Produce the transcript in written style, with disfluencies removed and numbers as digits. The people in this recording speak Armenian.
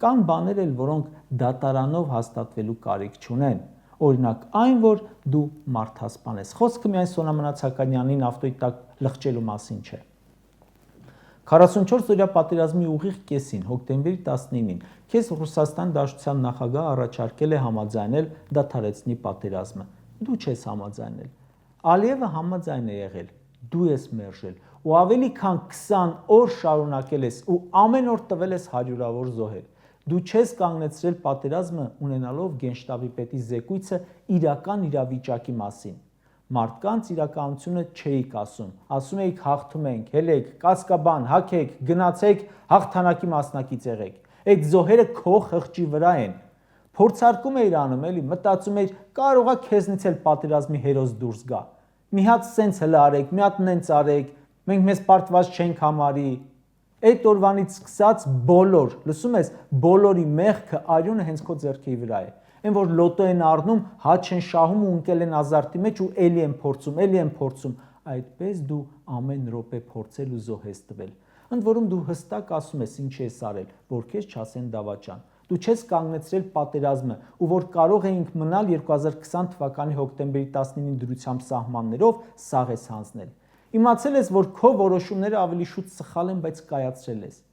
Կան բաներ էլ, որոնք դատարանով հաստատվելու կարիք չունեն։ Օրինակ, այն, որ դու մարդասպան ես։ Խոսքը միայն Սոնա Մնացականյանին ավտոյի տակ լղջելու մասին չէ։ 44-օրյա պատերազմի ուղիղ կեսին, հոկտեմբերի 19-ին, քեզ Ռուսաստան Դաշնության նախագահը առաջարկել է համաձայնել դադարեցնի պատերազմը։ Դու չես համաձայնել։ Ալիևը համաձայն է եղել, դու ես մերժել, ու ավելի քան 20 օր շարունակել ես ու ամեն օր տվել ես հարյուրավոր զոհեր։ Դու չես կանգնեցրել պատերազմը ունենալով Գենշտաբի պետի զեկույցը իրական իրավիճակի մասին։ Մարդկանց իրականությունը չէիք ասում էիք հաղթում ենք, հելեք, կասկաբան, հագեք, գնացեք, հաղթանակի մասնակից եղեք։ Այդ զոհերը քո խղճի վրա են։ Փորձարկում էիր անում, էլի, մտածում էիր, կարողա քեզնից էլ պատերազմի հերոս դուրս գա։ Մի հատ սենց հլը արեք, մի հատ նենց արեք, մենք մեզ պարտված չենք համարի։ Այդ օրվանից սկսած բոլոր, լսում ես, բոլորի մեղքը արյունը հենց քո ձեռքի վրա է։ Այն որ լոտո են առնում, հաչ են շահում ու ընկել են ազարտի մեջ ու էլի են փորձում, այդպես դու ամեն րոպե փորձել ու զոհ ես տվել։ Ընդ որում դու հստակ ասում ես ինչ ես արել, որ քեզ չասեն դավաճան։ Դու չես կանգնեցրել պատերազմը, ու որ կարող էինք մնալ 2020 թվականի հոկտեմբերի 19-ի դրությամբ սահմաններով, սաղ ես հանձնել։ Իմացել ես, որ քո որոշումները ավելի շուտ սխալ են, բայց կայացրել ես։